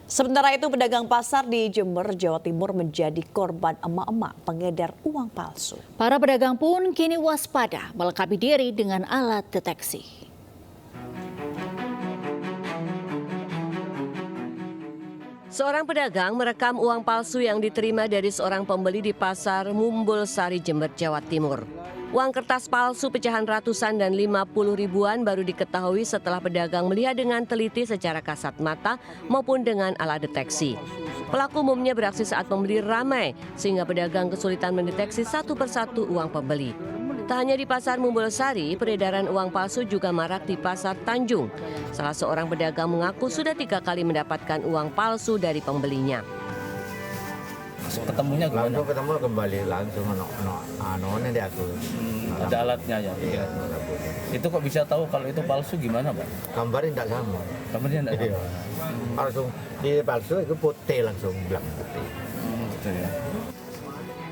Sementara itu, pedagang pasar di Jember, Jawa Timur menjadi korban emak-emak pengedar uang palsu. Para pedagang pun kini waspada, melengkapi diri dengan alat deteksi. Seorang pedagang merekam uang palsu yang diterima dari seorang pembeli di pasar Mumbul Sari, Jember, Jawa Timur. Uang kertas palsu pecahan ratusan dan 50 ribuan baru diketahui setelah pedagang melihat dengan teliti secara kasat mata maupun dengan alat deteksi. Pelaku umumnya beraksi saat pembeli ramai sehingga pedagang kesulitan mendeteksi satu persatu uang pembeli. Tak hanya di pasar Mumbul Sari, peredaran uang palsu juga marak di pasar Tanjung. Salah seorang pedagang mengaku sudah 3 kali mendapatkan uang palsu dari pembelinya. Ketemunya gimana? Langsung ketemu kembali langsung anone di aku. Ada alatnya ya. Iya. Itu kok bisa tahu kalau itu palsu gimana, Pak? Gambarnya tidak sama. Gambarnya enggak Iya. Langsung di palsu itu putih langsung bilang putih. Gitu ya.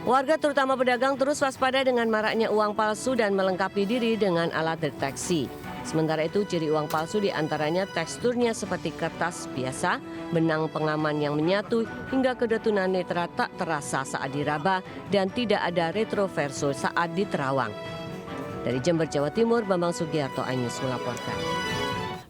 Warga terutama pedagang terus waspada dengan maraknya uang palsu dan melengkapi diri dengan alat deteksi. Sementara itu ciri uang palsu diantaranya teksturnya seperti kertas biasa, benang pengaman yang menyatu, hingga kedetunan netra tak terasa saat diraba dan tidak ada retroverso saat diterawang. Dari Jember, Jawa Timur, Bambang Sugiarto, iNews melaporkan.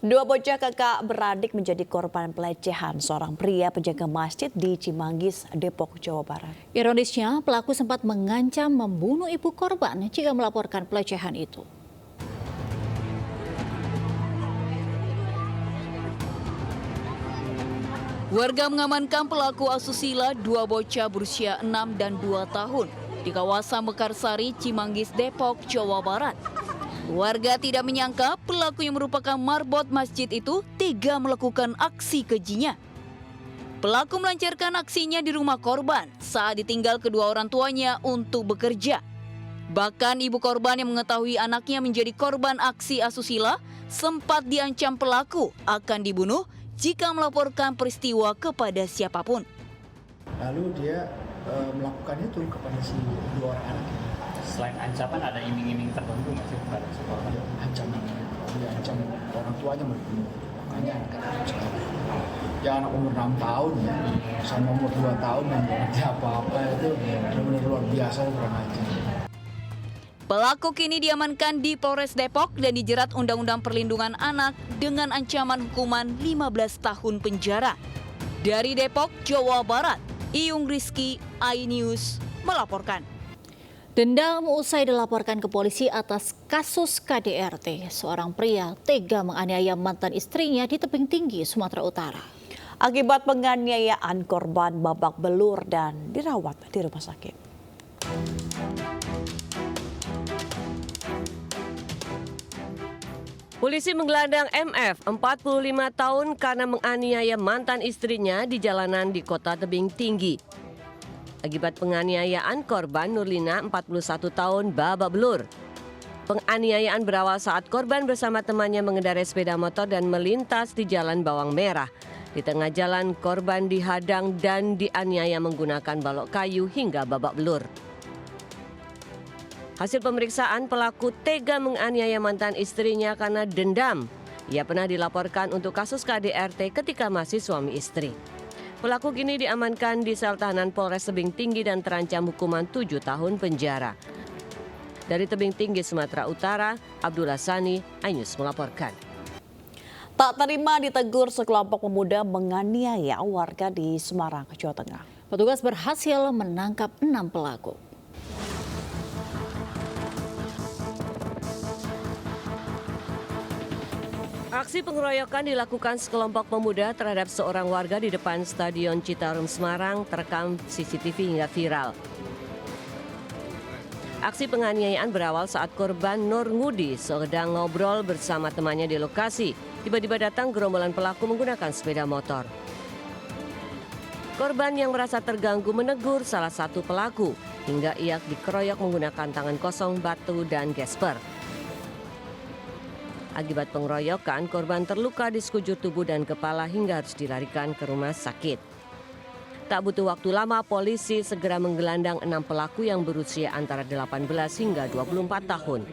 Dua bocah kakak beradik menjadi korban pelecehan seorang pria penjaga masjid di Cimanggis, Depok, Jawa Barat. Ironisnya, pelaku sempat mengancam membunuh ibu korban jika melaporkan pelecehan itu. Warga mengamankan pelaku asusila 2 bocah berusia 6 dan 2 tahun di kawasan Mekarsari, Cimanggis, Depok, Jawa Barat. Warga tidak menyangka pelaku yang merupakan marbot masjid itu tega melakukan aksi kejinya. Pelaku melancarkan aksinya di rumah korban saat ditinggal kedua orang tuanya untuk bekerja. Bahkan ibu korban yang mengetahui anaknya menjadi korban aksi asusila sempat diancam pelaku akan dibunuh jika melaporkan peristiwa kepada siapapun. Lalu dia melakukan itu kepada si 2 orang anak. Selain ancaman ada iming-iming tertentu nggak sih kepada sekolah? Ancaman, dia ancam orang tuanya membunuh. Makanya ya anak umur 6 tahun ya, sama umur 2 tahun yang ngerti apa-apa itu benar-benar luar biasa, kurang ajar. Pelaku kini diamankan di Polres Depok dan dijerat Undang-Undang Perlindungan Anak dengan ancaman hukuman 15 tahun penjara. Dari Depok, Jawa Barat, Iyung Rizky, iNews melaporkan. Dendam usai dilaporkan ke polisi atas kasus KDRT. Seorang pria tega menganiaya mantan istrinya di Tebing Tinggi, Sumatera Utara. Akibat penganiayaan, korban babak belur dan dirawat di rumah sakit. Polisi menggelandang MF, 45 tahun karena menganiaya mantan istrinya di jalanan di Kota Tebing Tinggi. Akibat penganiayaan, korban Nurlina, 41 tahun, babak belur. Penganiayaan berawal saat korban bersama temannya mengendarai sepeda motor dan melintas di Jalan Bawang Merah. Di tengah jalan, korban dihadang dan dianiaya menggunakan balok kayu hingga babak belur. Hasil pemeriksaan, pelaku tega menganiaya mantan istrinya karena dendam. Ia pernah dilaporkan untuk kasus KDRT ketika masih suami istri. Pelaku kini diamankan di sel tahanan Polres Tebing Tinggi dan terancam hukuman 7 tahun penjara. Dari Tebing Tinggi, Sumatera Utara, Abdullah Sani, iNews melaporkan. Tak terima ditegur sekelompok pemuda menganiaya warga di Semarang, Jawa Tengah. Petugas berhasil menangkap 6 pelaku. Aksi pengeroyokan dilakukan sekelompok pemuda terhadap seorang warga di depan Stadion Citarum Semarang terekam CCTV hingga viral. Aksi penganiayaan berawal saat korban Nur Ngudi sedang ngobrol bersama temannya di lokasi. Tiba-tiba datang gerombolan pelaku menggunakan sepeda motor. Korban yang merasa terganggu menegur salah satu pelaku hingga ia dikeroyok menggunakan tangan kosong, batu, dan gesper. Akibat pengeroyokan, korban terluka di sekujur tubuh dan kepala hingga harus dilarikan ke rumah sakit. Tak butuh waktu lama, polisi segera menggelandang 6 pelaku yang berusia antara 18 hingga 24 tahun.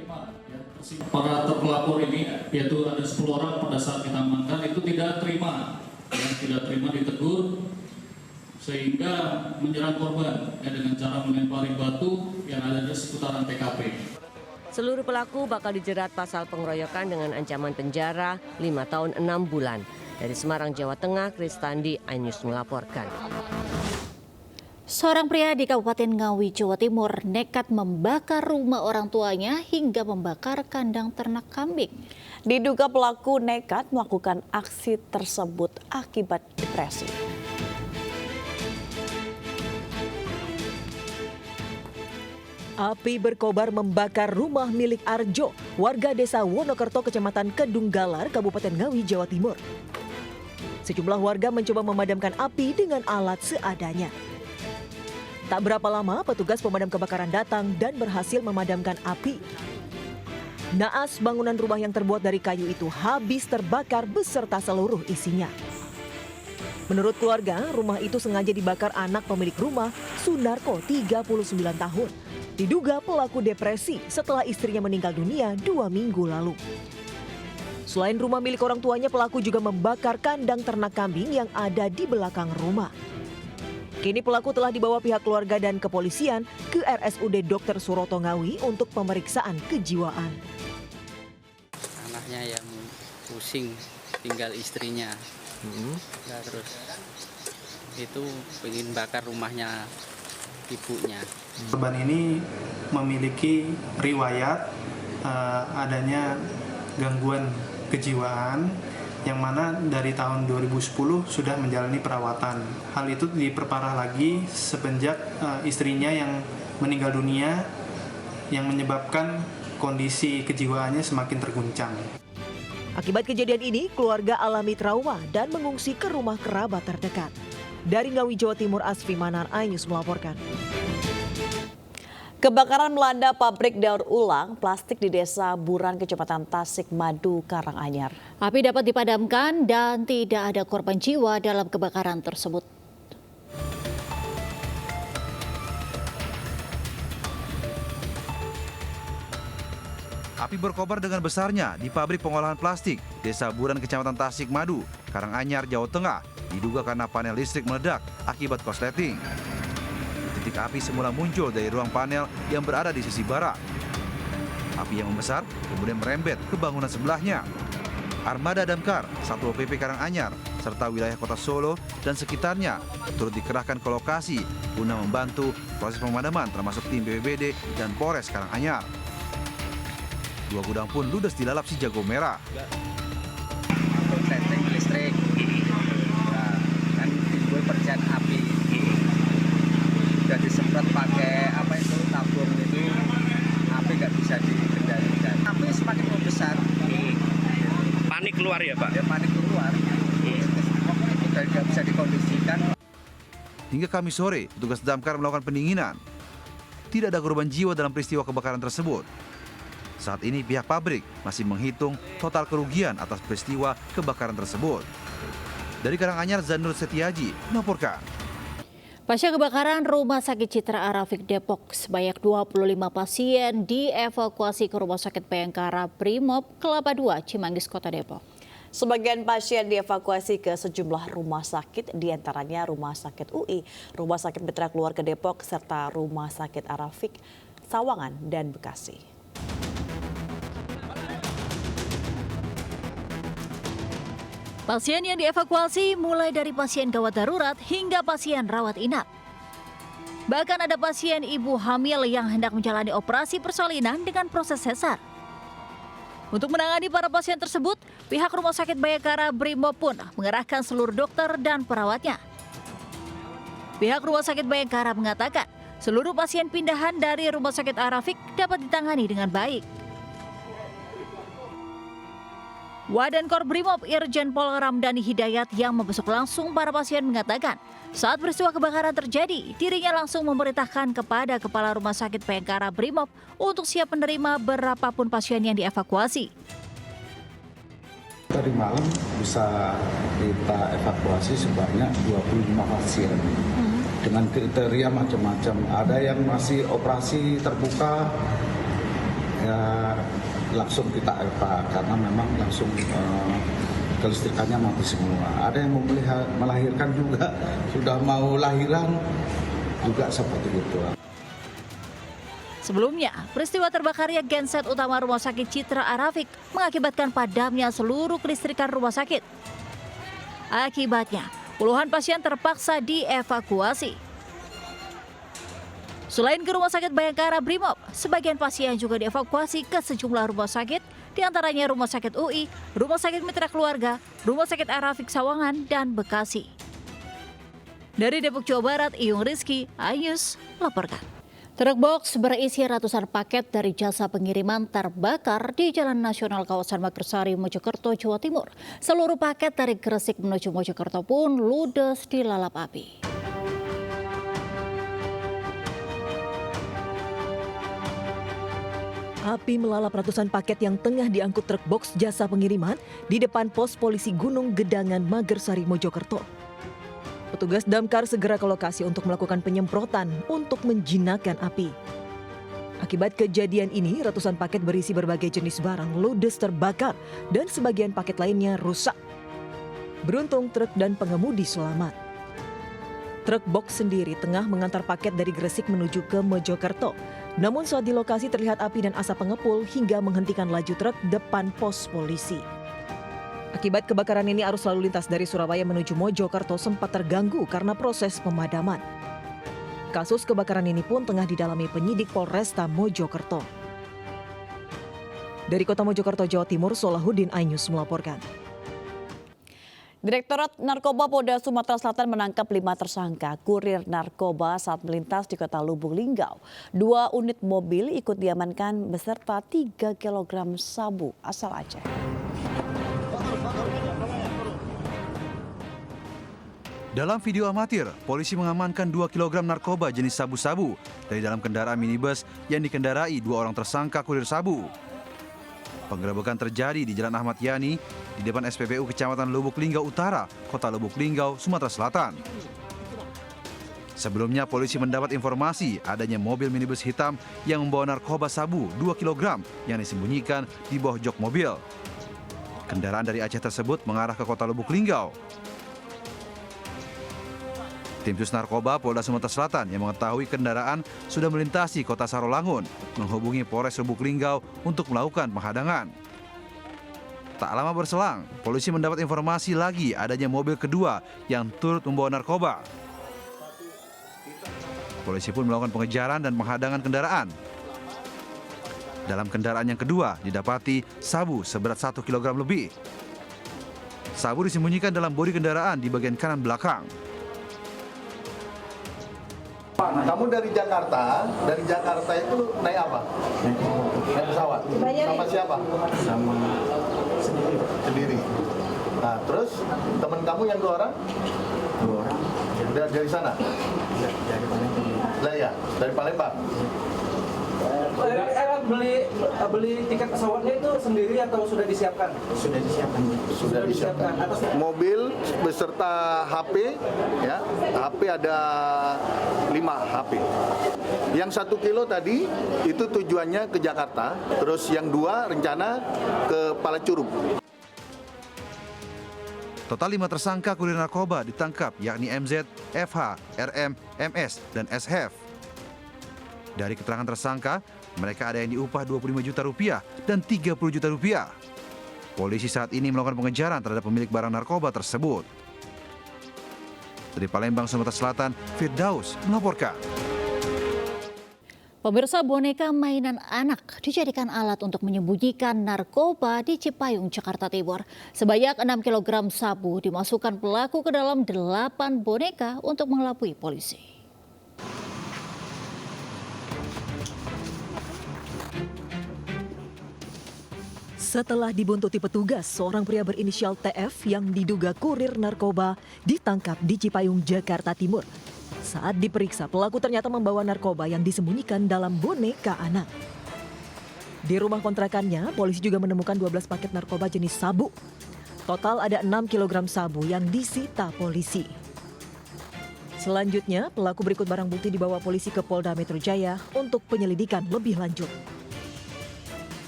Para terpelapor ini, yaitu ada 10 orang pada saat kita amankan, itu tidak terima yang tidak terima ditegur sehingga menyerang korban dengan cara melempari batu yang ada di seputaran TKP. Seluruh pelaku bakal dijerat pasal pengeroyokan dengan ancaman penjara 5 tahun 6 bulan. Dari Semarang, Jawa Tengah, Kristandi, iNews melaporkan. Seorang pria di Kabupaten Ngawi, Jawa Timur nekat membakar rumah orang tuanya hingga membakar kandang ternak kambing. Diduga pelaku nekat melakukan aksi tersebut akibat depresi. Api berkobar membakar rumah milik Arjo, warga desa Wonokerto, Kecamatan Kedunggalar, Kabupaten Ngawi, Jawa Timur. Sejumlah warga mencoba memadamkan api dengan alat seadanya. Tak berapa lama, petugas pemadam kebakaran datang dan berhasil memadamkan api. Naas bangunan rumah yang terbuat dari kayu itu habis terbakar beserta seluruh isinya. Menurut keluarga, rumah itu sengaja dibakar anak pemilik rumah, Sunarko, 39 tahun. Diduga pelaku depresi setelah istrinya meninggal dunia 2 minggu lalu. Selain rumah milik orang tuanya, pelaku juga membakar kandang ternak kambing yang ada di belakang rumah. Kini pelaku telah dibawa pihak keluarga dan kepolisian ke RSUD Dr. Suroto Ngawi untuk pemeriksaan kejiwaan. Anaknya yang pusing tinggal istrinya. Nah, terus itu ingin bakar rumahnya ibunya. Korban ini memiliki riwayat adanya gangguan kejiwaan yang mana dari tahun 2010 sudah menjalani perawatan. Hal itu diperparah lagi semenjak istrinya yang meninggal dunia yang menyebabkan kondisi kejiwaannya semakin terguncang. Akibat kejadian ini, keluarga alami trauma dan mengungsi ke rumah kerabat terdekat. Dari Ngawi, Jawa Timur, Asfi Manar, iNews melaporkan. Kebakaran melanda pabrik daur ulang plastik di Desa Buran, Kecamatan Tasik Madu, Karanganyar. Api dapat dipadamkan dan tidak ada korban jiwa dalam kebakaran tersebut. Api berkobar dengan besarnya di pabrik pengolahan plastik Desa Buran, Kecamatan Tasik Madu, Karanganyar, Jawa Tengah, diduga karena panel listrik meledak akibat korsleting. Titik api semula muncul dari ruang panel yang berada di sisi barat. Api yang membesar kemudian merembet ke bangunan sebelahnya. Armada damkar, Satpol PP Karanganyar, serta wilayah kota Solo dan sekitarnya turut dikerahkan ke lokasi guna membantu proses pemadaman termasuk tim BPBD dan Polres Karanganyar. 2 gudang pun ludes dilalap si jago merah. Korsleting listrik, nah, kan timbul percikan api. Sudah disemprot pakai tabung itu, api nggak bisa dikendalikan. Api semakin membesar. Panik keluar ya Pak? Ya panik keluar. Sudah nggak bisa dikondisikan. Hingga Kamis sore, petugas damkar melakukan pendinginan. Tidak ada korban jiwa dalam peristiwa kebakaran tersebut. Saat ini pihak pabrik masih menghitung total kerugian atas peristiwa kebakaran tersebut. Dari Karanganyar, Zanur Setiaji melaporkan. Pasca kebakaran Rumah Sakit Citra Arafik Depok, sebanyak 25 pasien dievakuasi ke Rumah Sakit Bayangkara Brimob Kelapa II, Cimanggis, Kota Depok. Sebagian pasien dievakuasi ke sejumlah rumah sakit, diantaranya Rumah Sakit UI, Rumah Sakit Mitra Keluarga Depok, serta Rumah Sakit Arafik, Sawangan, dan Bekasi. Pasien yang dievakuasi mulai dari pasien gawat darurat hingga pasien rawat inap. Bahkan ada pasien ibu hamil yang hendak menjalani operasi persalinan dengan proses sesar. Untuk menangani para pasien tersebut, pihak Rumah Sakit Bayangkara Brimob pun mengerahkan seluruh dokter dan perawatnya. Pihak Rumah Sakit Bayangkara mengatakan, seluruh pasien pindahan dari Rumah Sakit Arafik dapat ditangani dengan baik. Wadankor Brimob Irjen Pol Ramdhani Hidayat yang membesuk langsung para pasien mengatakan, saat peristiwa kebakaran terjadi, dirinya langsung memerintahkan kepada Kepala Rumah Sakit Bayangkara Brimob untuk siap menerima berapapun pasien yang dievakuasi. Tadi malam bisa kita evakuasi sebanyak 25 pasien dengan kriteria macam-macam. Ada yang masih operasi terbuka, ya langsung kita eva karena memang langsung kelistrikannya mati semua. Ada yang melahirkan juga, sudah mau lahiran juga seperti itu. Sebelumnya, peristiwa terbakarnya genset utama Rumah Sakit Citra Arafik mengakibatkan padamnya seluruh kelistrikan rumah sakit. Akibatnya, puluhan pasien terpaksa dievakuasi. Selain ke Rumah Sakit Bayangkara Brimob, sebagian pasien juga dievakuasi ke sejumlah rumah sakit, diantaranya Rumah Sakit UI, Rumah Sakit Mitra Keluarga, Rumah Sakit Arafik Sawangan, dan Bekasi. Dari Depok, Jawa Barat, Iyung Rizky, iNews melaporkan. Truk box berisi ratusan paket dari jasa pengiriman terbakar di Jalan Nasional kawasan Magersari, Mojokerto, Jawa Timur. Seluruh paket dari Gresik menuju Mojokerto pun ludes dilalap api. Api melalap ratusan paket yang tengah diangkut truk box jasa pengiriman di depan pos polisi Gunung Gedangan, Magersari, Mojokerto. Petugas damkar segera ke lokasi untuk melakukan penyemprotan untuk menjinakkan api. Akibat kejadian ini, ratusan paket berisi berbagai jenis barang ludes terbakar dan sebagian paket lainnya rusak. Beruntung truk dan pengemudi selamat. Truk box sendiri tengah mengantar paket dari Gresik menuju ke Mojokerto. Namun saat di lokasi terlihat api dan asap pengepul hingga menghentikan laju truk depan pos polisi. Akibat kebakaran ini, arus lalu lintas dari Surabaya menuju Mojokerto sempat terganggu karena proses pemadaman. Kasus kebakaran ini pun tengah didalami penyidik Polresta Mojokerto. Dari Kota Mojokerto, Jawa Timur, Solahuddin, iNews melaporkan. Direktorat Narkoba Polda Sumatera Selatan menangkap 5 tersangka kurir narkoba saat melintas di Kota Lubuk Linggau. 2 unit mobil ikut diamankan beserta 3 kg sabu asal Aceh. Dalam video amatir, polisi mengamankan 2 kg narkoba jenis sabu-sabu dari dalam kendaraan minibus yang dikendarai 2 orang tersangka kurir sabu. Penggerebekan terjadi di Jalan Ahmad Yani di depan SPBU Kecamatan Lubuk Linggau Utara, Kota Lubuk Linggau, Sumatera Selatan. Sebelumnya, polisi mendapat informasi adanya mobil minibus hitam yang membawa narkoba sabu 2 kg yang disembunyikan di bawah jok mobil. Kendaraan dari Aceh tersebut mengarah ke Kota Lubuk Linggau. Tim Sus Narkoba Polda Sumatera Selatan yang mengetahui kendaraan sudah melintasi Kota Sarolangun, menghubungi Polres Lubuk Linggau untuk melakukan penghadangan. Tak lama berselang, polisi mendapat informasi lagi adanya mobil kedua yang turut membawa narkoba. Polisi pun melakukan pengejaran dan penghadangan kendaraan. Dalam kendaraan yang kedua didapati sabu seberat 1 kg lebih. Sabu disembunyikan dalam bodi kendaraan di bagian kanan belakang. Pak, kamu dari Jakarta itu naik apa? Naik pesawat. Sama siapa? Sama sendiri. Nah, terus teman kamu yang 2 orang? 2 orang. Dari sana? Dari Palembang. Lah ya, dari Palembang. Beli tiket pesawatnya itu sendiri atau sudah disiapkan? Sudah disiapkan. Mobil beserta HP, ya. HP ada 5 HP. Yang 1 kilo tadi itu tujuannya ke Jakarta, terus yang 2 rencana ke Palacurug. Total 5 tersangka kurir narkoba ditangkap, yakni MZ, FH, RM, MS, dan SHF. Dari keterangan tersangka, mereka ada yang diupah Rp25 juta dan Rp30 juta. Polisi saat ini melakukan pengejaran terhadap pemilik barang narkoba tersebut. Dari Palembang, Sumatera Selatan, Firdaus melaporkan. Pemirsa, boneka mainan anak dijadikan alat untuk menyembunyikan narkoba di Cipayung, Jakarta Timur. Sebanyak 6 kg sabu dimasukkan pelaku ke dalam 8 boneka untuk mengelabui polisi. Setelah dibuntuti petugas, seorang pria berinisial TF yang diduga kurir narkoba ditangkap di Cipayung, Jakarta Timur. Saat diperiksa, pelaku ternyata membawa narkoba yang disembunyikan dalam boneka anak. Di rumah kontrakannya, polisi juga menemukan 12 paket narkoba jenis sabu. Total ada 6 kg sabu yang disita polisi. Selanjutnya, pelaku berikut barang bukti dibawa polisi ke Polda Metro Jaya untuk penyelidikan lebih lanjut.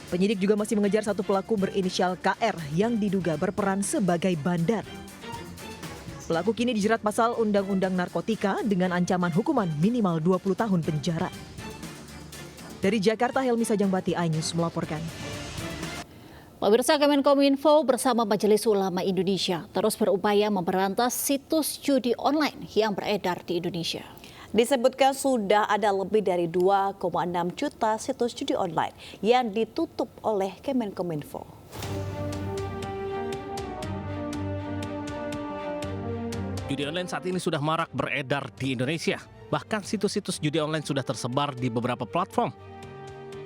Penyidik juga masih mengejar satu pelaku berinisial KR yang diduga berperan sebagai bandar. Pelaku kini dijerat pasal Undang-Undang Narkotika dengan ancaman hukuman minimal 20 tahun penjara. Dari Jakarta, Helmi Sajangbati, iNews melaporkan. Pemirsa, Kemenkominfo bersama Majelis Ulama Indonesia terus berupaya memberantas situs judi online yang beredar di Indonesia. Disebutkan sudah ada lebih dari 2,6 juta situs judi online yang ditutup oleh Kemenkominfo. Judi online saat ini sudah marak beredar di Indonesia. Bahkan situs-situs judi online sudah tersebar di beberapa platform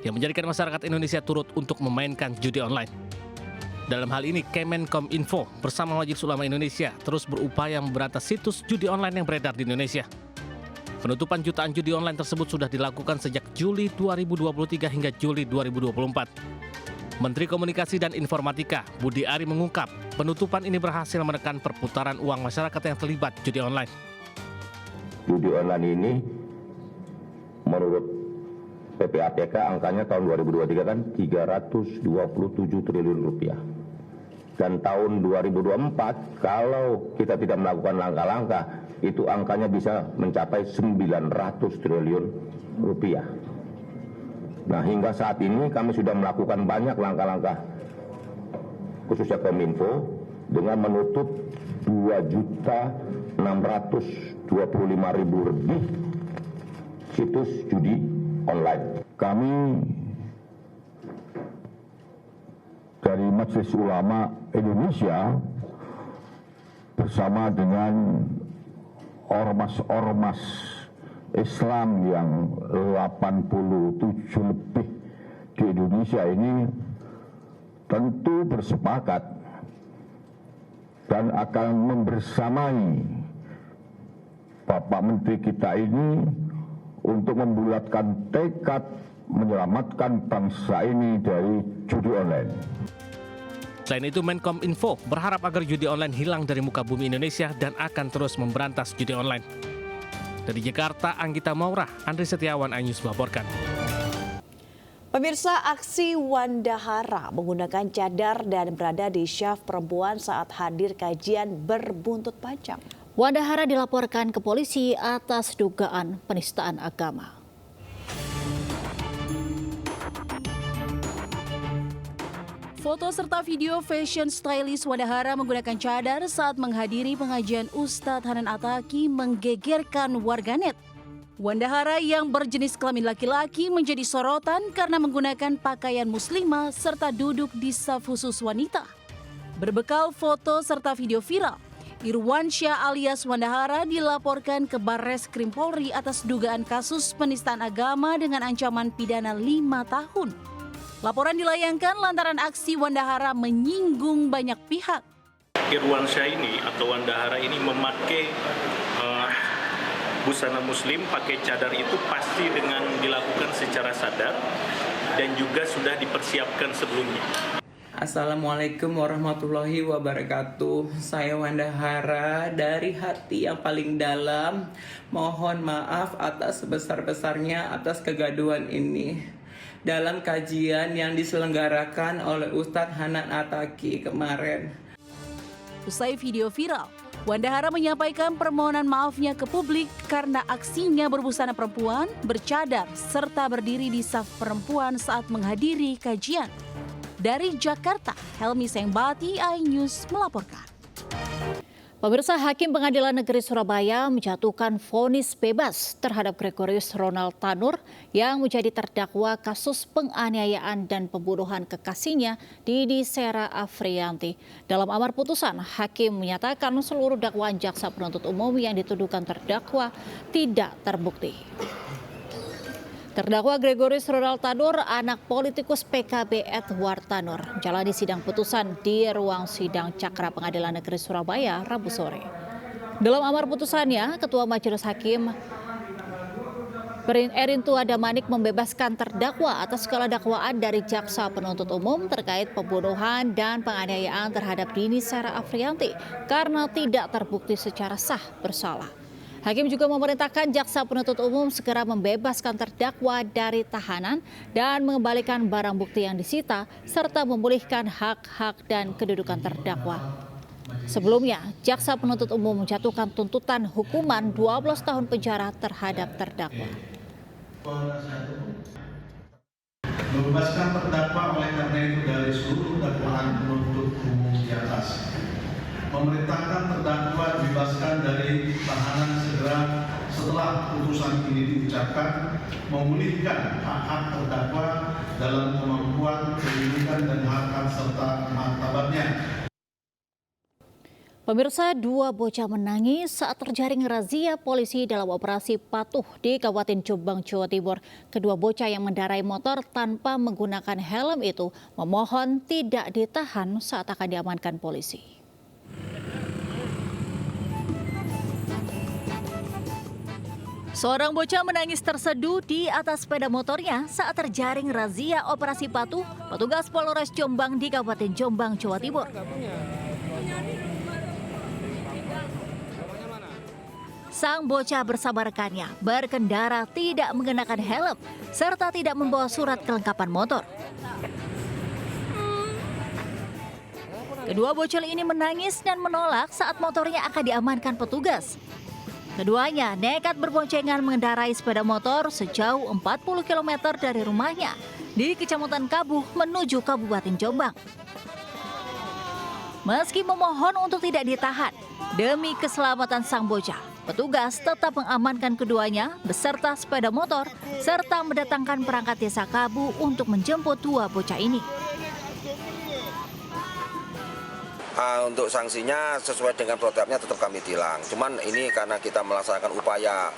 yang menjadikan masyarakat Indonesia turut untuk memainkan judi online. Dalam hal ini, Kemenkominfo bersama Majelis Ulama Indonesia terus berupaya memberantas situs judi online yang beredar di Indonesia. Penutupan jutaan judi online tersebut sudah dilakukan sejak Juli 2023 hingga Juli 2024. Menteri Komunikasi dan Informatika Budi Ari mengungkap penutupan ini berhasil menekan perputaran uang masyarakat yang terlibat judi online. Judi online ini menurut PPATK angkanya tahun 2023 kan 327 triliun rupiah. Dan tahun 2024 kalau kita tidak melakukan langkah-langkah itu angkanya bisa mencapai 900 triliun rupiah. Nah, hingga saat ini kami sudah melakukan banyak langkah-langkah khususnya Kominfo dengan menutup 2.625.000 lebih situs judi online. Kami dari Majelis Ulama Indonesia bersama dengan ormas-ormas Islam yang 87 lebih di Indonesia ini tentu bersepakat dan akan membersamai Bapak Menteri kita ini untuk membulatkan tekad menyelamatkan bangsa ini dari judi online. Selain itu, Menkominfo berharap agar judi online hilang dari muka bumi Indonesia dan akan terus memberantas judi online. Dari Jakarta, Anggita Maura, Andri Setiawan, iNews melaporkan. Pemirsa, aksi Wandahara menggunakan cadar dan berada di syaf perempuan saat hadir kajian berbuntut panjang. Wandahara dilaporkan ke polisi atas dugaan penistaan agama. Foto serta video fashion stylist Wandahara menggunakan cadar saat menghadiri pengajian Ustadz Hanan Ataki menggegerkan warganet. Wandahara yang berjenis kelamin laki-laki menjadi sorotan karena menggunakan pakaian muslimah serta duduk di saf khusus wanita. Berbekal foto serta video viral, Irwansyah alias Wandahara dilaporkan ke Barreskrim Polri atas dugaan kasus penistaan agama dengan ancaman pidana 5 tahun. Laporan dilayangkan lantaran aksi Wandahara menyinggung banyak pihak. Irwansyah ini atau Wandahara ini memakai busana muslim, pakai cadar itu pasti dengan dilakukan secara sadar dan juga sudah dipersiapkan sebelumnya. Assalamualaikum warahmatullahi wabarakatuh. Saya Wandahara dari hati yang paling dalam. Mohon maaf atas sebesar-besarnya atas kegaduhan ini. Dalam kajian yang diselenggarakan oleh Ustadz Hanan Ataki kemarin. Usai video viral, Wandahara menyampaikan permohonan maafnya ke publik karena aksinya berbusana perempuan, bercadar, serta berdiri di saf perempuan saat menghadiri kajian. Dari Jakarta, Helmi Sajangbati, iNews melaporkan. Pemirsa, Hakim Pengadilan Negeri Surabaya menjatuhkan vonis bebas terhadap Gregorius Ronald Tanur yang menjadi terdakwa kasus penganiayaan dan pembunuhan kekasihnya Didi Sera Afriyanti. Dalam amar putusan, Hakim menyatakan seluruh dakwaan jaksa penuntut umum yang dituduhkan terdakwa tidak terbukti. Terdakwa Gregorius Ronald Tanur, anak politikus PKB Edward Tanur, menjalani sidang putusan di ruang sidang Cakra Pengadilan Negeri Surabaya Rabu sore. Dalam amar putusannya, Ketua Majelis Hakim Erintua Damanik membebaskan terdakwa atas segala dakwaan dari jaksa penuntut umum terkait pembunuhan dan penganiayaan terhadap Didi Sera Afriyanti karena tidak terbukti secara sah bersalah. Hakim juga memerintahkan jaksa penuntut umum segera membebaskan terdakwa dari tahanan dan mengembalikan barang bukti yang disita serta memulihkan hak-hak dan kedudukan terdakwa. Sebelumnya, jaksa penuntut umum menjatuhkan tuntutan hukuman 12 tahun penjara terhadap terdakwa. Membebaskan terdakwa oleh karena itu dari seluruh dakwaan penuntut umum di atas. Memerintahkan terdakwa dibebaskan dari tahanan segera setelah putusan ini diucapkan, memulihkan hak-hak terdakwa dalam kemampuan, perlindungan dan hak-hak serta martabatnya. Pemirsa, 2 bocah menangis saat terjaring razia polisi dalam operasi patuh di Kabupaten Jombang, Jawa Timur. Kedua bocah yang mendarai motor tanpa menggunakan helm itu memohon tidak ditahan saat akan diamankan polisi. Seorang bocah menangis terseduh di atas sepeda motornya saat terjaring razia operasi patuh petugas Polres Jombang di Kabupaten Jombang, Jawa Timur. Sang bocah bersama rekannya berkendara tidak mengenakan helm serta tidak membawa surat kelengkapan motor. Kedua bocil ini menangis dan menolak saat motornya akan diamankan petugas. Keduanya nekat berboncengan mengendarai sepeda motor sejauh 40 km dari rumahnya di Kecamatan Kabuh menuju Kabupaten Jombang. Meski memohon untuk tidak ditahan, demi keselamatan sang bocah, petugas tetap mengamankan keduanya beserta sepeda motor serta mendatangkan perangkat desa Kabuh untuk menjemput 2 bocah ini. Untuk sanksinya sesuai dengan protapnya tetap kami tilang. Cuman ini karena kita melaksanakan upaya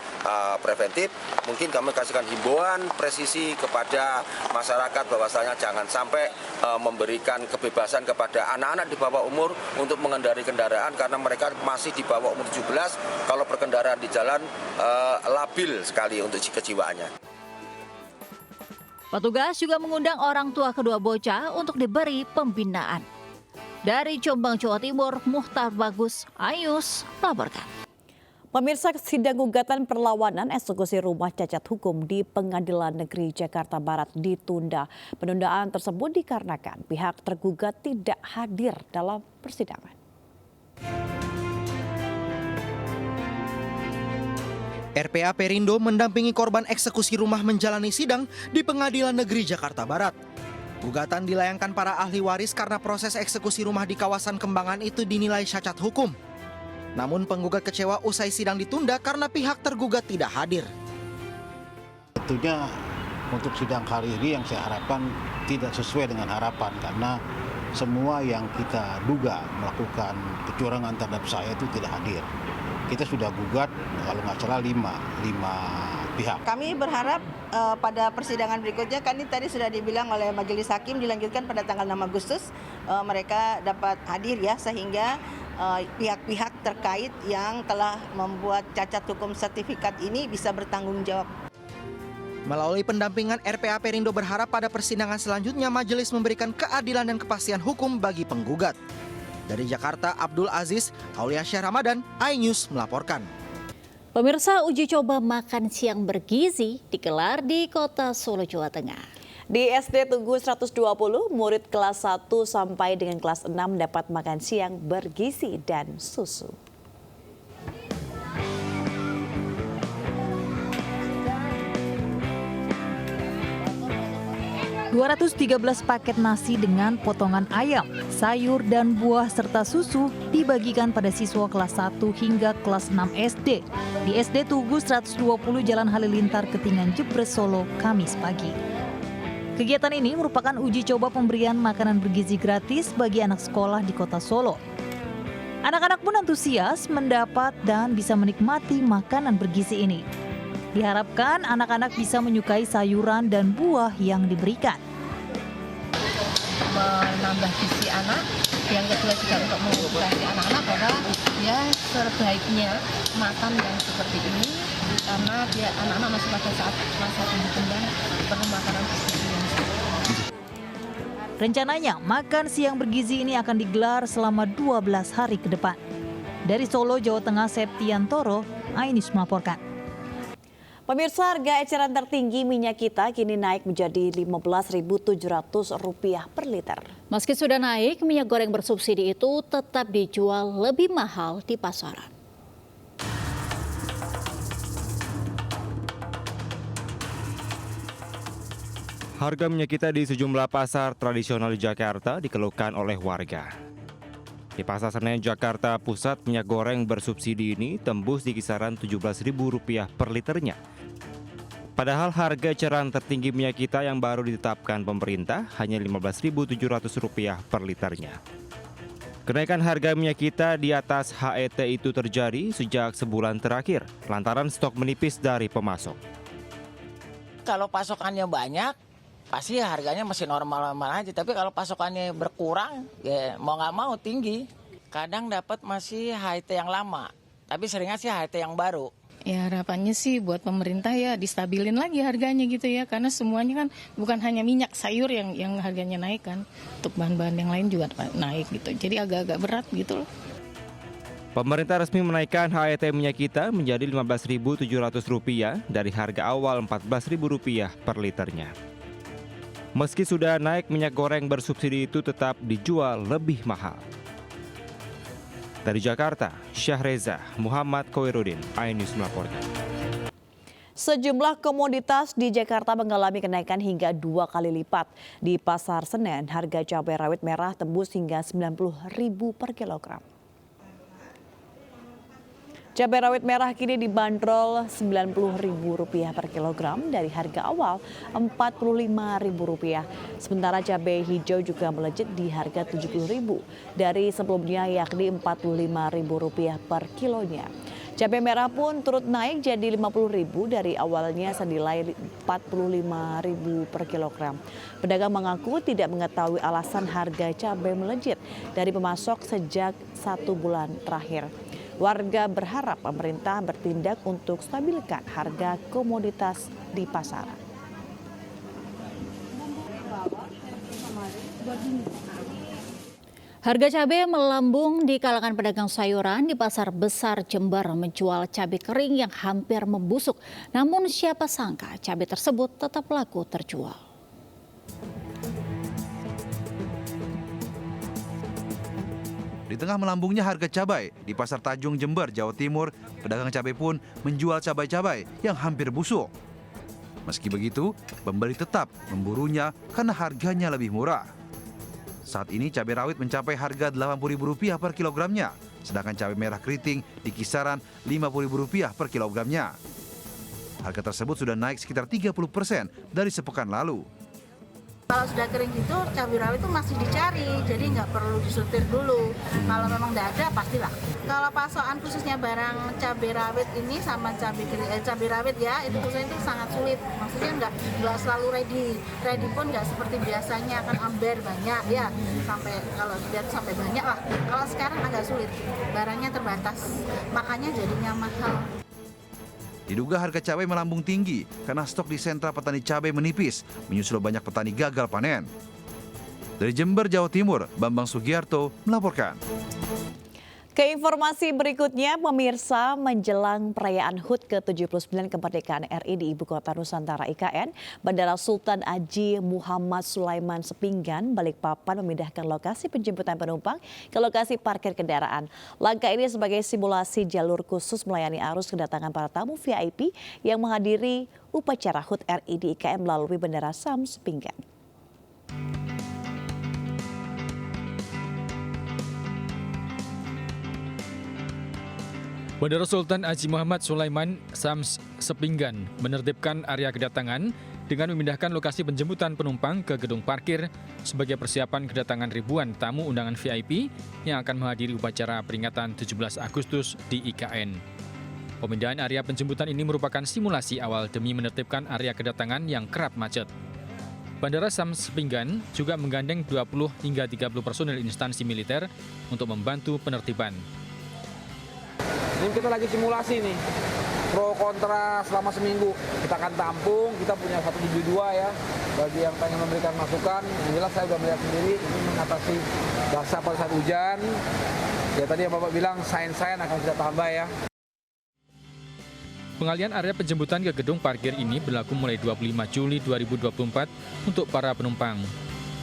preventif, mungkin kami kasihkan himbauan presisi kepada masyarakat bahwasanya jangan sampai memberikan kebebasan kepada anak-anak di bawah umur untuk mengendarai kendaraan karena mereka masih di bawah umur 17. Kalau berkendaraan di jalan labil sekali untuk kejiwaannya. Petugas juga mengundang orang tua kedua bocah untuk diberi pembinaan. Dari Jombang, Jawa Timur, Muhtar Bagus, Ayus, melaporkan. Pemirsa, sidang gugatan perlawanan eksekusi rumah cacat hukum di Pengadilan Negeri Jakarta Barat ditunda. Penundaan tersebut dikarenakan pihak tergugat tidak hadir dalam persidangan. RPA Perindo mendampingi korban eksekusi rumah menjalani sidang di Pengadilan Negeri Jakarta Barat. Gugatan dilayangkan para ahli waris karena proses eksekusi rumah di kawasan Kembangan itu dinilai cacat hukum. Namun penggugat kecewa usai sidang ditunda karena pihak tergugat tidak hadir. Tentunya untuk sidang kali ini yang saya harapkan tidak sesuai dengan harapan karena semua yang kita duga melakukan kecurangan terhadap saya itu tidak hadir. Kita sudah gugat kalau nggak salah 5 pihak. Kami berharap pada persidangan berikutnya, kan ini tadi sudah dibilang oleh Majelis Hakim dilanjutkan pada tanggal 6 Agustus, mereka dapat hadir ya, sehingga pihak-pihak terkait yang telah membuat cacat hukum sertifikat ini bisa bertanggung jawab. Melalui pendampingan, RPA Perindo berharap pada persidangan selanjutnya majelis memberikan keadilan dan kepastian hukum bagi penggugat. Dari Jakarta, Abdul Aziz, Auliasyah Ramadan, iNews melaporkan. Pemirsa, uji coba makan siang bergizi digelar di Kota Solo, Jawa Tengah. Di SD Tugu 120, murid kelas 1 sampai dengan kelas 6 dapat makan siang bergizi dan susu. $213 paket nasi dengan potongan ayam, sayur dan buah serta susu dibagikan pada siswa kelas 1 hingga kelas 6 SD di SD Tugu 120 Jalan Halilintar Ketingan Jebres Solo Kamis pagi. Kegiatan ini merupakan uji coba pemberian makanan bergizi gratis bagi anak sekolah di Kota Solo. Anak-anak pun antusias mendapat dan bisa menikmati makanan bergizi ini. Diharapkan anak-anak bisa menyukai sayuran dan buah yang diberikan. Menambah gizi anak, yang kedua juga untuk mengedukasi anak-anak bahwa ya sebaiknya makan yang seperti ini karena dia anak-anak masih pada saat masa tumbuh kembang perlu makanan bergizi yang Rencananya makan siang bergizi ini akan digelar selama 12 hari ke depan. Dari Solo, Jawa Tengah, Septiantoro, Ainus melaporkan. Pemirsa, harga eceran tertinggi minyak kita kini naik menjadi Rp15.700 per liter. Meski sudah naik, minyak goreng bersubsidi itu tetap dijual lebih mahal di pasaran. Harga minyak kita di sejumlah pasar tradisional di Jakarta dikeluhkan oleh warga. Di Pasar Senen, Jakarta Pusat, minyak goreng bersubsidi ini tembus di kisaran Rp17.000 per liternya. Padahal harga eceran tertinggi minyak kita yang baru ditetapkan pemerintah hanya Rp15.700 per liternya. Kenaikan harga minyak kita di atas HET itu terjadi sejak sebulan terakhir lantaran stok menipis dari pemasok. Kalau pasokannya banyak, pasti harganya masih normal-normal aja. Tapi kalau pasokannya berkurang, ya mau nggak mau tinggi. Kadang dapat masih HET yang lama, tapi seringnya sih HET yang baru. Ya harapannya sih buat pemerintah ya distabilin lagi harganya gitu ya. Karena semuanya kan bukan hanya minyak, sayur yang harganya naik kan. Untuk bahan-bahan yang lain juga naik gitu. Jadi agak-agak berat gitu loh. Pemerintah resmi menaikkan HET minyak kita menjadi Rp15.700 dari harga awal Rp14.000 per liternya. Meski sudah naik, minyak goreng bersubsidi itu tetap dijual lebih mahal. Dari Jakarta, Syahreza Muhammad Koirudin, iNews melaporkan. Sejumlah komoditas di Jakarta mengalami kenaikan hingga 2 kali lipat. Di Pasar Senen, harga cabai rawit merah tembus hingga Rp90.000 per kilogram. Cabai rawit merah kini dibanderol Rp90.000 per kilogram dari harga awal Rp45.000. Sementara cabai hijau juga melejit di harga Rp70.000 dari sebelumnya yakni Rp45.000 per kilonya. Cabai merah pun turut naik jadi Rp50.000 dari awalnya senilai Rp45.000 per kilogram. Pedagang mengaku tidak mengetahui alasan harga cabai melejit dari pemasok sejak 1 bulan terakhir. Warga berharap pemerintah bertindak untuk stabilkan harga komoditas di pasaran. Harga cabai melambung di kalangan pedagang sayuran di Pasar Besar Jember menjual cabai kering yang hampir membusuk. Namun siapa sangka cabai tersebut tetap laku terjual. Di tengah melambungnya harga cabai di Pasar Tanjung Jember, Jawa Timur, pedagang cabai pun menjual cabai-cabai yang hampir busuk. Meski begitu, pembeli tetap memburunya karena harganya lebih murah. Saat ini cabai rawit mencapai harga Rp80.000 per kilogramnya, sedangkan cabai merah keriting di kisaran Rp50.000 per kilogramnya. Harga tersebut sudah naik sekitar 30% dari sepekan lalu. Kalau sudah kering gitu, cabai rawit itu masih dicari, jadi nggak perlu disortir dulu. Kalau memang nggak ada, pastilah. Kalau pasokan khususnya barang cabai rawit ini sama cabai rawit ya, itu khususnya itu sangat sulit. Maksudnya nggak selalu ready. Ready pun nggak seperti biasanya, kan amber banyak ya. Sampai kalau dilihat sampai banyak lah. Kalau sekarang agak sulit, barangnya terbatas, makanya jadinya mahal. Diduga harga cabai melambung tinggi karena stok di sentra petani cabai menipis, menyusul banyak petani gagal panen. Dari Jember, Jawa Timur, Bambang Sugiarto melaporkan. Ke informasi berikutnya, pemirsa, menjelang perayaan HUT ke-79 kemerdekaan RI di Ibu Kota Nusantara IKN, Bandara Sultan Haji Muhammad Sulaiman Sepinggan, Balikpapan memindahkan lokasi penjemputan penumpang ke lokasi parkir kendaraan. Langkah ini sebagai simulasi jalur khusus melayani arus kedatangan para tamu VIP yang menghadiri upacara HUT RI di IKN melalui Bandara Sam Sepinggan. Bandara Sultan Haji Muhammad Sulaiman Sams Sepinggan menertibkan area kedatangan dengan memindahkan lokasi penjemputan penumpang ke gedung parkir sebagai persiapan kedatangan ribuan tamu undangan VIP yang akan menghadiri upacara peringatan 17 Agustus di IKN. Pemindahan area penjemputan ini merupakan simulasi awal demi menertibkan area kedatangan yang kerap macet. Bandara Sams Sepinggan juga menggandeng 20 hingga 30 personil instansi militer untuk membantu penertiban. Ini kita lagi simulasi nih, pro kontra selama seminggu. Kita akan tampung, kita punya 172 ya. Bagi yang pengen memberikan masukan, yang jelas saya sudah melihat sendiri ini mengatasi basah pada saat hujan. Ya tadi yang Bapak bilang sains-sains akan kita tambah ya. Pengalihan area penjemputan ke gedung parkir ini berlaku mulai 25 Juli 2024 untuk para penumpang.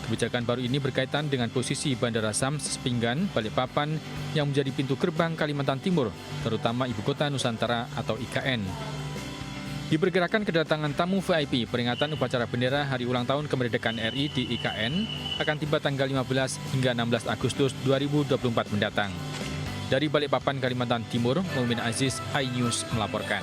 Kebijakan baru ini berkaitan dengan posisi Bandara Sams Sepinggan, Balikpapan yang menjadi pintu gerbang Kalimantan Timur, terutama Ibu Kota Nusantara atau IKN. Diperkirakan kedatangan tamu VIP peringatan upacara bendera Hari Ulang Tahun Kemerdekaan RI di IKN akan tiba tanggal 15 hingga 16 Agustus 2024 mendatang. Dari Balikpapan, Kalimantan Timur, Mumin Aziz, iNews melaporkan.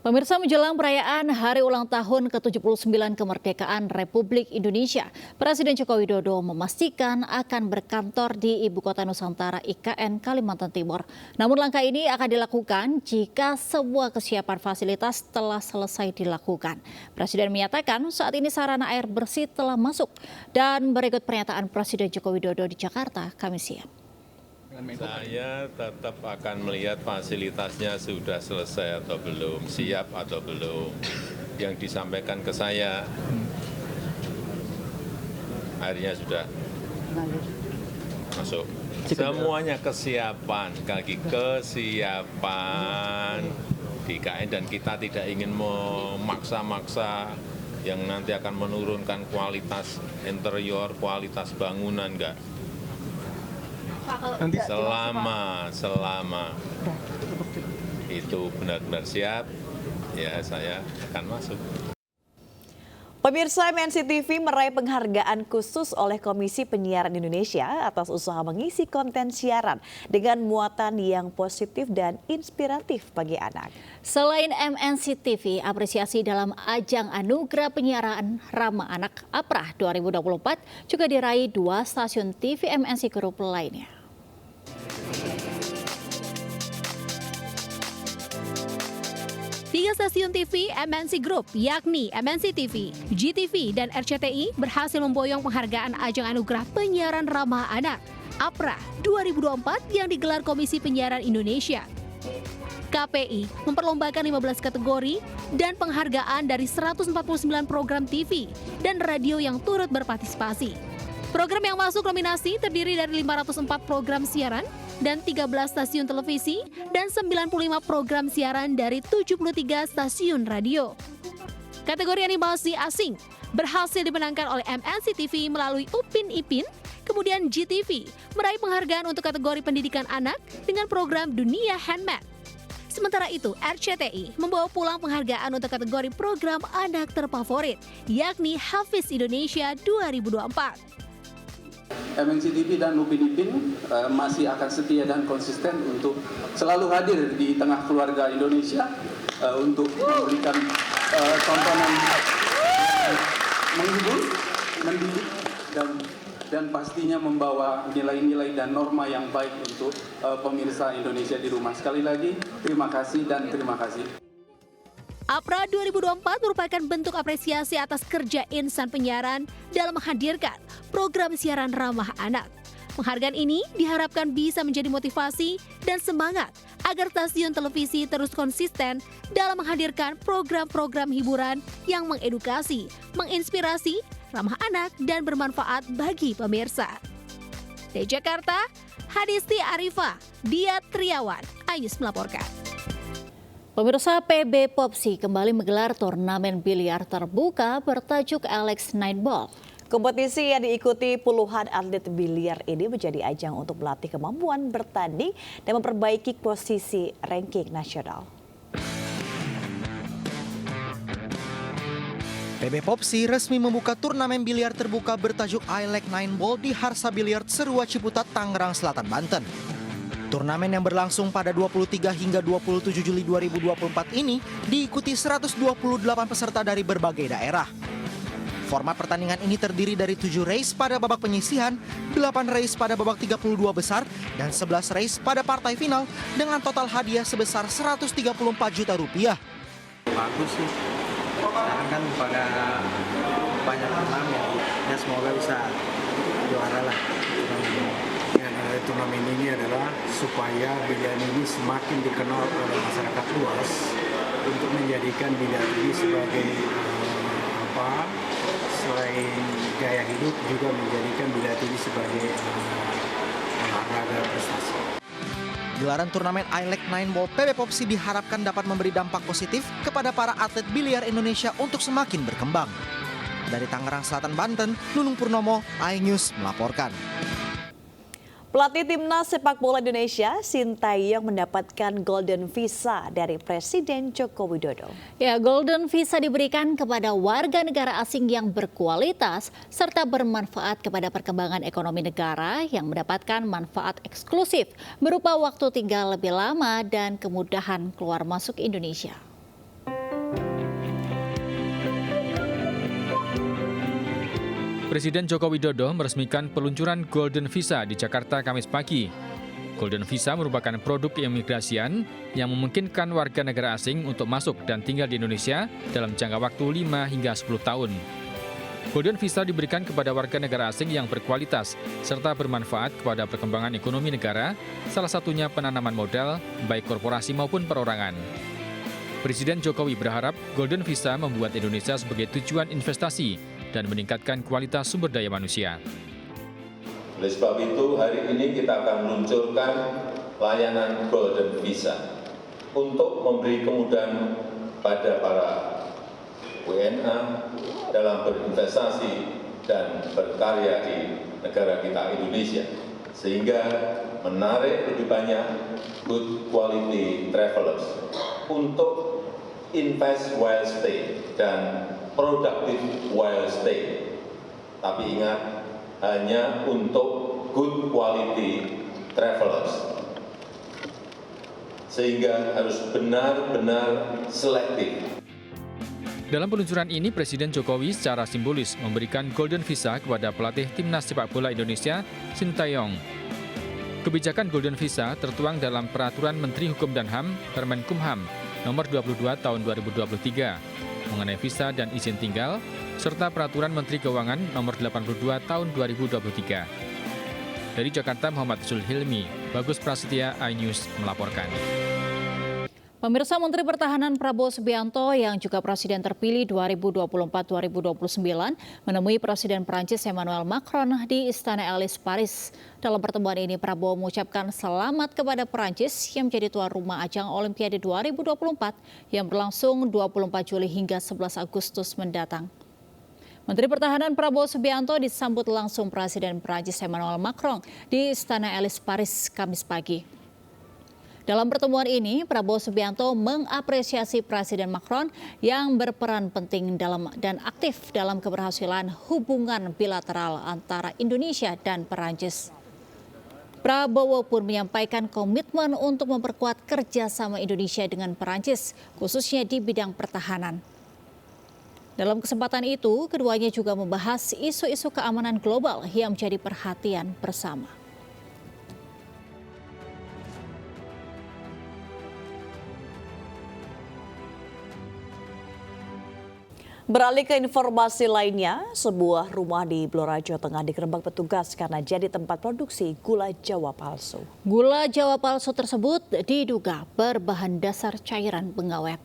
Pemirsa, menjelang perayaan Hari Ulang Tahun ke-79 Kemerdekaan Republik Indonesia, Presiden Joko Widodo memastikan akan berkantor di Ibu Kota Nusantara IKN Kalimantan Timur. Namun langkah ini akan dilakukan jika semua kesiapan fasilitas telah selesai dilakukan. Presiden menyatakan saat ini sarana air bersih telah masuk dan berikut pernyataan Presiden Joko Widodo di Jakarta Kamis siang. Saya tetap akan melihat fasilitasnya sudah selesai atau belum, siap atau belum. Yang disampaikan ke saya, airnya sudah masuk. Semuanya kesiapan, kesiapan di IKN, dan kita tidak ingin memaksa-maksa yang nanti akan menurunkan kualitas interior, kualitas bangunan, enggak. Selama itu benar-benar siap, ya saya akan masuk. Pemirsa, MNC TV meraih penghargaan khusus oleh Komisi Penyiaran Indonesia atas usaha mengisi konten siaran dengan muatan yang positif dan inspiratif bagi anak. Selain MNC TV, apresiasi dalam ajang Anugerah Penyiaran Ramah Anak APRA 2024 juga diraih 2 stasiun TV MNC Group lainnya. 3 stasiun TV MNC Group, yakni MNC TV, GTV, dan RCTI berhasil memboyong penghargaan ajang Anugerah Penyiaran Ramah Anak APRA 2024 yang digelar Komisi Penyiaran Indonesia. KPI memperlombakan 15 kategori dan penghargaan dari 149 program TV dan radio yang turut berpartisipasi. Program yang masuk nominasi terdiri dari 504 program siaran dan 13 stasiun televisi dan 95 program siaran dari 73 stasiun radio. Kategori animasi asing berhasil dimenangkan oleh MNC TV melalui Upin Ipin, kemudian GTV meraih penghargaan untuk kategori pendidikan anak dengan program Dunia Handmade. Sementara itu, RCTI membawa pulang penghargaan untuk kategori program anak terfavorit, yakni Hafiz Indonesia 2024. MNC TV dan Upin Ipin masih akan setia dan konsisten untuk selalu hadir di tengah keluarga Indonesia untuk memberikan tontonan menghibur, mendidik, dan pastinya membawa nilai-nilai dan norma yang baik untuk pemirsa Indonesia di rumah. Sekali lagi, terima kasih dan terima kasih. APRA 2024 merupakan bentuk apresiasi atas kerja insan penyiaran dalam menghadirkan program siaran ramah anak. Penghargaan ini diharapkan bisa menjadi motivasi dan semangat agar stasiun televisi terus konsisten dalam menghadirkan program-program hiburan yang mengedukasi, menginspirasi, ramah anak, dan bermanfaat bagi pemirsa. Dari Jakarta, Hadisti Arifah, Dia Triawan, iNews melaporkan. Pemirsa, PB Popsi kembali menggelar turnamen biliar terbuka bertajuk Alex Nine Ball. Kompetisi yang diikuti puluhan atlet biliar ini menjadi ajang untuk melatih kemampuan bertanding dan memperbaiki posisi ranking nasional. PB Popsi resmi membuka turnamen biliar terbuka bertajuk Alex Nine Ball di Harsa Biliar Serua Ciputat, Tangerang Selatan, Banten. Turnamen yang berlangsung pada 23 hingga 27 Juli 2024 ini diikuti 128 peserta dari berbagai daerah. Format pertandingan ini terdiri dari 7 race pada babak penyisihan, 8 race pada babak 32 besar, dan 11 race pada partai final dengan total hadiah sebesar Rp134 juta. Bagus sih, sekarang kan pada banyak turnamen, ya semoga bisa juara lah. Turnamen ini adalah supaya biliar ini semakin dikenal oleh masyarakat luas untuk menjadikan biliar ini sebagai selain gaya hidup juga menjadikan biliar ini sebagai olahraga prestasi. Gelaran turnamen iLeg 9 Ball PB Popsi diharapkan dapat memberi dampak positif kepada para atlet biliar Indonesia untuk semakin berkembang. Dari Tangerang Selatan, Banten, Nunung Purnomo, iNews melaporkan. Pelatih Timnas Sepak Bola Indonesia, Sintayong mendapatkan Golden Visa dari Presiden Joko Widodo. Ya, Golden Visa diberikan kepada warga negara asing yang berkualitas serta bermanfaat kepada perkembangan ekonomi negara yang mendapatkan manfaat eksklusif berupa waktu tinggal lebih lama dan kemudahan keluar masuk Indonesia. Presiden Joko Widodo meresmikan peluncuran Golden Visa di Jakarta Kamis pagi. Golden Visa merupakan produk keimigrasian yang memungkinkan warga negara asing untuk masuk dan tinggal di Indonesia dalam jangka waktu 5 hingga 10 tahun. Golden Visa diberikan kepada warga negara asing yang berkualitas serta bermanfaat kepada perkembangan ekonomi negara, salah satunya penanaman modal, baik korporasi maupun perorangan. Presiden Jokowi berharap Golden Visa membuat Indonesia sebagai tujuan investasi dan meningkatkan kualitas sumber daya manusia. Oleh sebab itu, hari ini kita akan meluncurkan layanan Golden Visa untuk memberi kemudahan pada para WNA dalam berinvestasi dan berkarya di negara kita Indonesia, sehingga menarik lebih banyak good quality travelers untuk invest while stay dan productive while stay. Tapi ingat, hanya untuk good quality travelers. Sehingga harus benar-benar selektif. Dalam peluncuran ini, Presiden Jokowi secara simbolis memberikan Golden Visa kepada pelatih Timnas Sepak Bola Indonesia, Sintayong. Kebijakan Golden Visa tertuang dalam Peraturan Menteri Hukum dan HAM, Permenkumham, nomor 22 tahun 2023, mengenai visa dan izin tinggal, serta Peraturan Menteri Keuangan nomor 82 tahun 2023. Dari Jakarta, Muhammad Zulhilmi, Bagus Prasetya, iNews melaporkan. Pemirsa, Menteri Pertahanan Prabowo Subianto yang juga Presiden terpilih 2024-2029 menemui Presiden Prancis Emmanuel Macron di Istana Elysee, Paris. Dalam pertemuan ini, Prabowo mengucapkan selamat kepada Prancis yang menjadi tuan rumah ajang Olimpiade 2024 yang berlangsung 24 Juli hingga 11 Agustus mendatang. Menteri Pertahanan Prabowo Subianto disambut langsung Presiden Prancis Emmanuel Macron di Istana Elysee, Paris, Kamis pagi. Dalam pertemuan ini, Prabowo Subianto mengapresiasi Presiden Macron yang berperan penting dan aktif dalam keberhasilan hubungan bilateral antara Indonesia dan Perancis. Prabowo pun menyampaikan komitmen untuk memperkuat kerjasama Indonesia dengan Perancis, khususnya di bidang pertahanan. Dalam kesempatan itu, keduanya juga membahas isu-isu keamanan global yang menjadi perhatian bersama. Beralih ke informasi lainnya, sebuah rumah di Blora, Jawa Tengah digerebek petugas karena jadi tempat produksi gula Jawa palsu. Gula Jawa palsu tersebut diduga berbahan dasar cairan pengawet.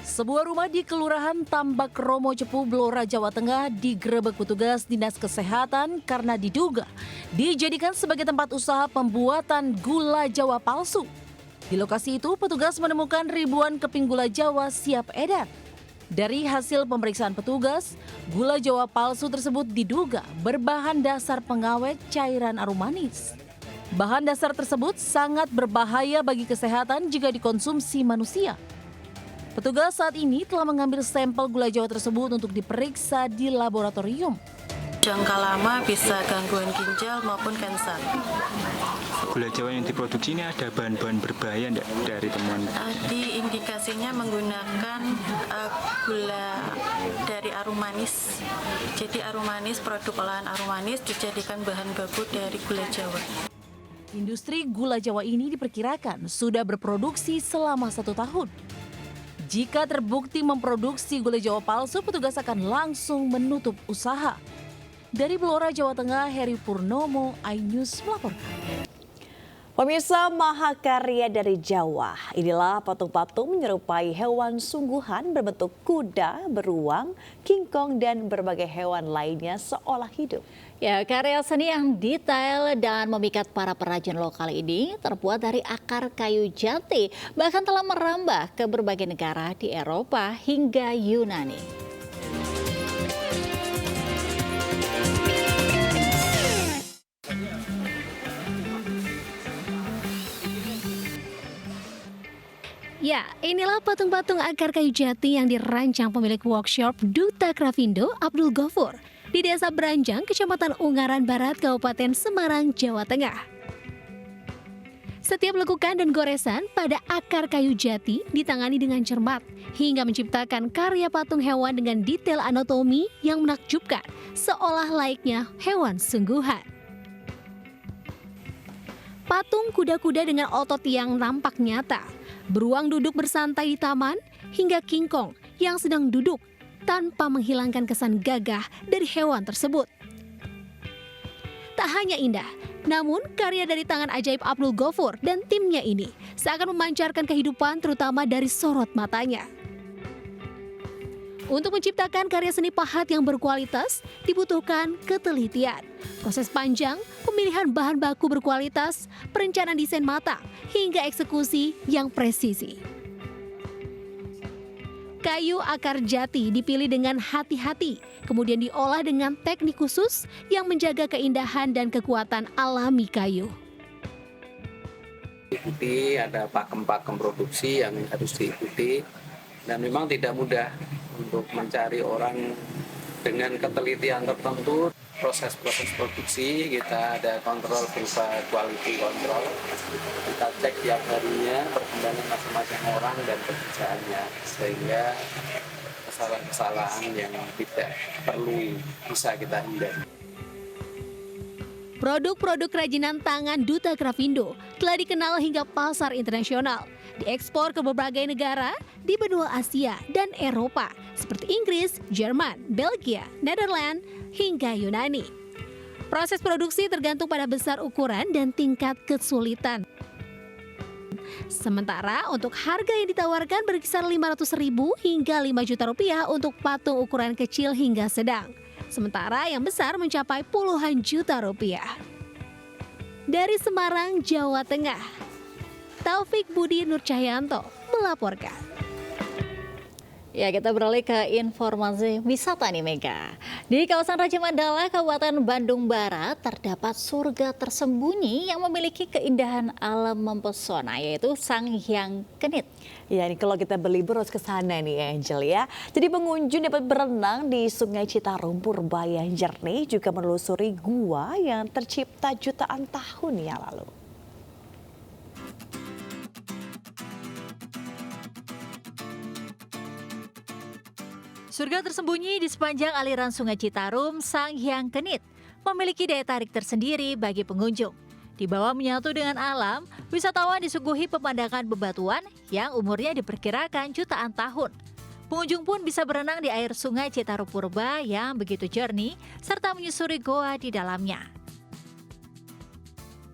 Sebuah rumah di Kelurahan Tambak Romo Cepu, Blora, Jawa Tengah digerebek petugas Dinas Kesehatan karena diduga dijadikan sebagai tempat usaha pembuatan gula Jawa palsu. Di lokasi itu, petugas menemukan ribuan keping gula Jawa siap edar. Dari hasil pemeriksaan petugas, gula Jawa palsu tersebut diduga berbahan dasar pengawet cairan aromanis. Bahan dasar tersebut sangat berbahaya bagi kesehatan jika dikonsumsi manusia. Petugas saat ini telah mengambil sampel gula Jawa tersebut untuk diperiksa di laboratorium. Jangka lama bisa gangguan ginjal maupun kanker. Gula Jawa yang diproduksi ini ada bahan-bahan berbahaya enggak dari temuan? Di indikasinya menggunakan gula dari aromanis. Jadi aromanis, produk olahan aromanis dijadikan bahan baku dari gula Jawa. Industri gula Jawa ini diperkirakan sudah berproduksi selama 1 tahun. Jika terbukti memproduksi gula Jawa palsu, petugas akan langsung menutup usaha. Dari Blora, Jawa Tengah, Heri Purnomo, iNews melaporkan. Pemirsa, mahakarya dari Jawa. Inilah patung-patung menyerupai hewan sungguhan berbentuk kuda, beruang, kingkong, dan berbagai hewan lainnya seolah hidup. Ya, karya seni yang detail dan memikat para perajin lokal ini terbuat dari akar kayu jati, bahkan telah merambah ke berbagai negara di Eropa hingga Yunani. Ya, inilah patung-patung akar kayu jati yang dirancang pemilik workshop Duta Grafindo Abdul Ghafur di Desa Beranjang, Kecamatan Ungaran Barat, Kabupaten Semarang, Jawa Tengah. Setiap lekukan dan goresan pada akar kayu jati ditangani dengan cermat hingga menciptakan karya patung hewan dengan detail anatomi yang menakjubkan, seolah layaknya hewan sungguhan. Patung kuda-kuda dengan otot yang nampak nyata, beruang duduk bersantai di taman, hingga kingkong yang sedang duduk tanpa menghilangkan kesan gagah dari hewan tersebut. Tak hanya indah, namun karya dari tangan ajaib Abdul Ghafur dan timnya ini seakan memancarkan kehidupan terutama dari sorot matanya. Untuk menciptakan karya seni pahat yang berkualitas dibutuhkan ketelitian, proses panjang, pemilihan bahan baku berkualitas, perencanaan desain matang, hingga eksekusi yang presisi. Kayu akar jati dipilih dengan hati-hati, kemudian diolah dengan teknik khusus yang menjaga keindahan dan kekuatan alami kayu. Ikuti, ada pakem-pakem produksi yang harus diikuti, dan memang tidak mudah untuk mencari orang dengan ketelitian tertentu. Proses-proses produksi kita ada kontrol berupa quality control. Kita cek tiap harinya perkembangan masing-masing orang dan pekerjaannya, sehingga kesalahan-kesalahan yang tidak perlu bisa kita hindari. Produk-produk kerajinan tangan Duta Grafindo telah dikenal hingga pasar internasional, diekspor ke berbagai negara di benua Asia dan Eropa seperti Inggris, Jerman, Belgia, Nederland, hingga Yunani. Proses produksi tergantung pada besar ukuran dan tingkat kesulitan. Sementara untuk harga yang ditawarkan berkisar 500.000 hingga 5 juta rupiah untuk patung ukuran kecil hingga sedang. Sementara yang besar mencapai puluhan juta rupiah. Dari Semarang, Jawa Tengah, Taufik Budi Nur Cahyanto melaporkan. Ya, kita beralih ke informasi wisata nih, Mega. Di kawasan Raja Mandala, Kabupaten Bandung Barat, terdapat surga tersembunyi yang memiliki keindahan alam mempesona, yaitu Sang Hyang Kenit. Ya, ini kalau kita berlibur harus ke sana nih, Angel ya. Jadi pengunjung dapat berenang di Sungai Citarum purba yang jernih, juga menelusuri gua yang tercipta jutaan tahun yang lalu. Surga tersembunyi di sepanjang aliran Sungai Citarum, Sang Hyang Kenit memiliki daya tarik tersendiri bagi pengunjung. Di bawah menyatu dengan alam, wisatawan disuguhi pemandangan bebatuan yang umurnya diperkirakan jutaan tahun. Pengunjung pun bisa berenang di air Sungai Citarum purba yang begitu jernih, serta menyusuri goa di dalamnya.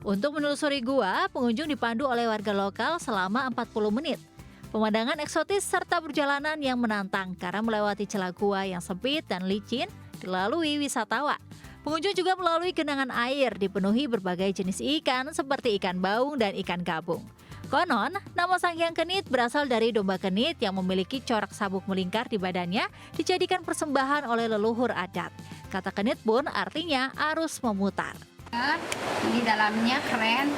Untuk menelusuri gua, pengunjung dipandu oleh warga lokal selama 40 menit. Pemandangan eksotis serta perjalanan yang menantang karena melewati celah gua yang sempit dan licin dilalui wisatawan. Pengunjung juga melalui genangan air dipenuhi berbagai jenis ikan seperti ikan baung dan ikan gabung. Konon, nama Sang Hyang Kenit berasal dari domba kenit yang memiliki corak sabuk melingkar di badannya dijadikan persembahan oleh leluhur adat. Kata kenit pun artinya arus memutar. Di dalamnya keren,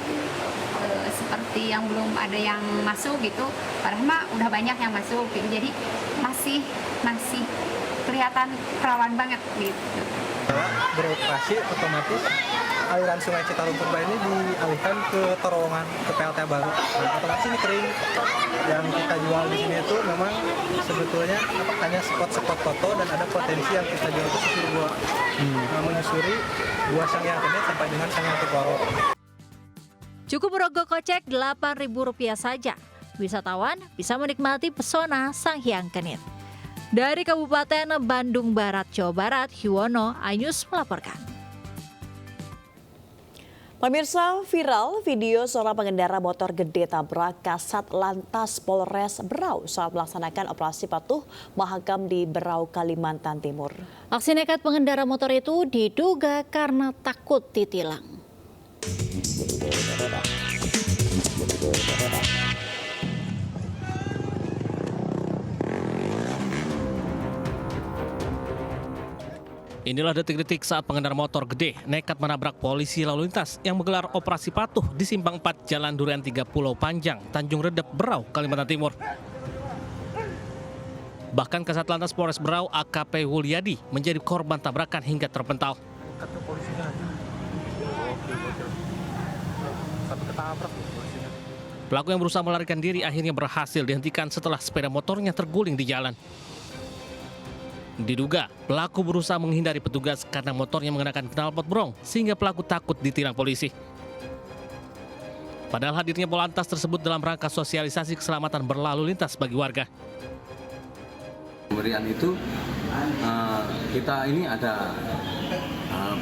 seperti yang belum ada yang masuk gitu. Padahal mah udah banyak yang masuk gitu. Jadi masih kelihatan perawan banget gitu. Beroperasi otomatis aliran Sungai Citarum purba ini dialihkan ke terowongan ke PLTA baru. Nah, otomatis ini kering. Yang kita jual di sini itu memang sebetulnya hanya spot-spot foto dan ada potensi yang kita jual itu susur gua. Menyusuri gua Sang Hyang Kenit sampai dengan Sang Hyang Tikoro. Cukup merogoh kocek Rp8.000 saja. Wisatawan bisa menikmati pesona Sang Hyang Kenit. Dari Kabupaten Bandung Barat, Jawa Barat, Yuwono Ainus melaporkan. Pemirsa, viral video seorang pengendara motor gede tabrak Kasat Lantas Polres Berau saat melaksanakan operasi patuh Mahakam di Berau, Kalimantan Timur. Aksi nekat pengendara motor itu diduga karena takut ditilang. Inilah detik-detik saat pengendara motor gede nekat menabrak polisi lalu lintas yang menggelar operasi patuh di Simpang 4 Jalan Durian 3 Pulau Panjang, Tanjung Redep, Berau, Kalimantan Timur. Bahkan Kasat Lantas Polres Berau AKP Wulyadi menjadi korban tabrakan hingga terpental. Pelaku yang berusaha melarikan diri akhirnya berhasil dihentikan setelah sepeda motornya terguling di jalan. Diduga pelaku berusaha menghindari petugas karena motornya mengenakan knalpot brong sehingga pelaku takut ditilang polisi. Padahal hadirnya Polantas tersebut dalam rangka sosialisasi keselamatan berlalu lintas bagi warga. Pemberian itu kita ini ada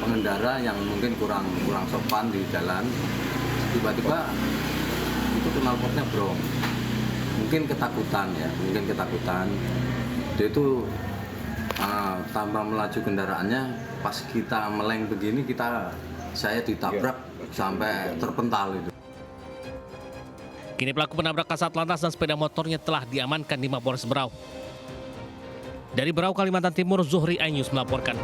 pengendara yang mungkin kurang sopan di jalan, tiba-tiba itu knalpotnya brong, mungkin ketakutan. Dia itu tanpa melaju kendaraannya, pas kita meleng begini saya ditabrak sampai terpental itu. Kini pelaku penabrak Kasat Lantas dan sepeda motornya telah diamankan di Mapolres Berau. Dari Berau, Kalimantan Timur, Zuhri iNews melaporkan.